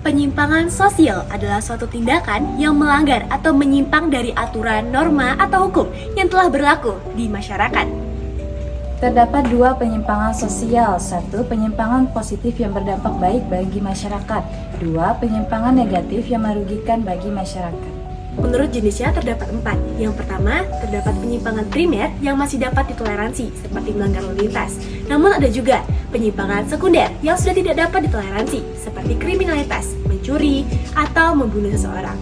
Penyimpangan sosial adalah suatu tindakan yang melanggar atau menyimpang dari aturan, norma, atau hukum yang telah berlaku di masyarakat. Terdapat dua penyimpangan sosial. Satu, penyimpangan positif yang berdampak baik bagi masyarakat. Dua, penyimpangan negatif yang merugikan bagi masyarakat. Menurut jenisnya terdapat 4. Yang pertama, terdapat penyimpangan primer yang masih dapat ditoleransi, seperti melanggar lalu lintas. Namun ada juga penyimpangan sekunder yang sudah tidak dapat ditoleransi, seperti kriminalitas, mencuri, atau membunuh seseorang.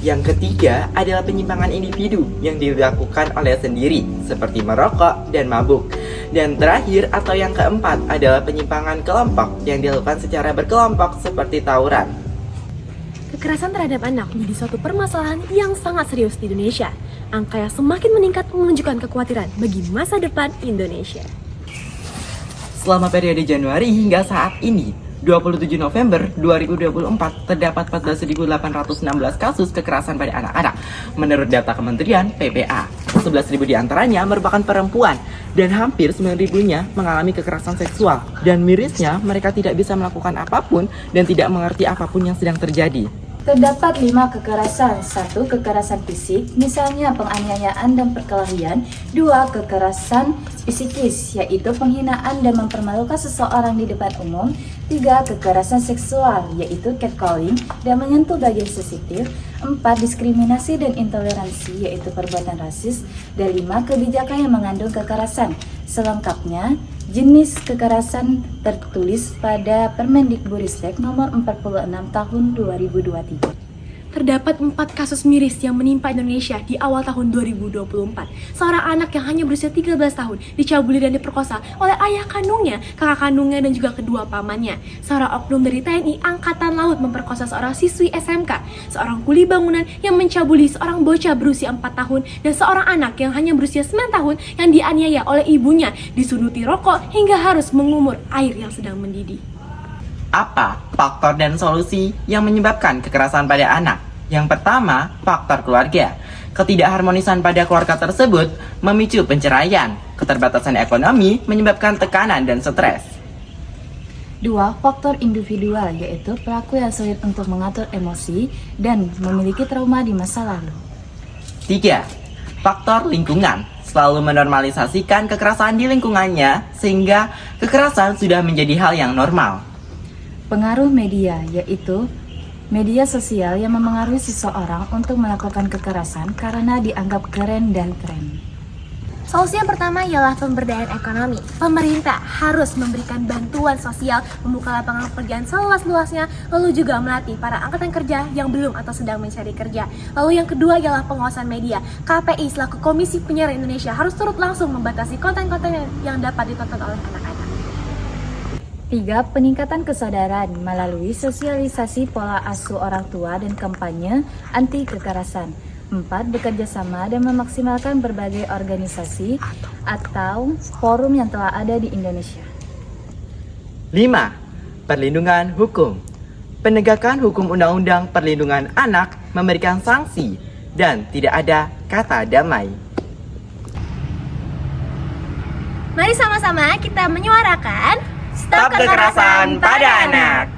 Yang ketiga adalah penyimpangan individu yang dilakukan oleh sendiri, seperti merokok dan mabuk. Dan terakhir atau yang keempat adalah penyimpangan kelompok yang dilakukan secara berkelompok, seperti tawuran. Kekerasan terhadap anak menjadi suatu permasalahan yang sangat serius di Indonesia. Angka yang semakin meningkat menunjukkan kekhawatiran bagi masa depan Indonesia. Selama periode Januari hingga saat ini, 27 November 2024, terdapat 14.816 kasus kekerasan pada anak-anak. Menurut data Kementerian PPA, 11.000 diantaranya merupakan perempuan dan hampir 9.000-nya mengalami kekerasan seksual. Dan mirisnya, mereka tidak bisa melakukan apapun dan tidak mengerti apapun yang sedang terjadi. Terdapat 5 kekerasan. 1. Kekerasan fisik, misalnya penganiayaan dan perkelahian. 2. Kekerasan psikis, yaitu penghinaan dan mempermalukan seseorang di depan umum. 3. Kekerasan seksual, yaitu catcalling dan menyentuh bagian sensitif. 4. Diskriminasi dan intoleransi, yaitu perbuatan rasis. Dan 5. Kebijakan yang mengandung kekerasan. Selengkapnya, jenis kekerasan tertulis pada Permendikbudristek nomor 46 tahun 2023. Terdapat 4 kasus miris yang menimpa Indonesia di awal tahun 2024. Seorang anak yang hanya berusia 13 tahun dicabuli dan diperkosa oleh ayah kandungnya, kakak kandungnya, dan juga kedua pamannya. Seorang oknum dari TNI Angkatan Laut memperkosa seorang siswi SMK. Seorang kuli bangunan yang mencabuli seorang bocah berusia 4 tahun. Dan seorang anak yang hanya berusia 9 tahun yang dianiaya oleh ibunya, disunuti rokok hingga harus mengumur air yang sedang mendidih. Apa faktor dan solusi yang menyebabkan kekerasan pada anak? Yang pertama, faktor keluarga. Ketidakharmonisan pada keluarga tersebut memicu perceraian. Keterbatasan ekonomi menyebabkan tekanan dan stres. 2. Faktor individual, yaitu pelaku yang sulit untuk mengatur emosi dan memiliki trauma di masa lalu. 3. Faktor lingkungan. Selalu menormalisasikan kekerasan di lingkungannya sehingga kekerasan sudah menjadi hal yang normal. Pengaruh media, yaitu media sosial yang memengaruhi seseorang untuk melakukan kekerasan karena dianggap keren dan tren. Solusi yang pertama ialah pemberdayaan ekonomi. Pemerintah harus memberikan bantuan sosial, membuka lapangan pekerjaan seluas-luasnya, lalu juga melatih para angkatan kerja yang belum atau sedang mencari kerja. Lalu yang kedua ialah pengawasan media. KPI selaku Komisi Penyiaran Indonesia harus turut langsung membatasi konten-konten yang dapat ditonton oleh anak-anak. 3. Peningkatan kesadaran melalui sosialisasi pola asuh orang tua dan kampanye anti kekerasan. 4. Bekerja sama dan memaksimalkan berbagai organisasi atau forum yang telah ada di Indonesia. 5. Perlindungan hukum. Penegakan hukum Undang-Undang Perlindungan Anak memberikan sanksi dan tidak ada kata damai. Mari sama-sama kita menyuarakan Stop kekerasan pada anak.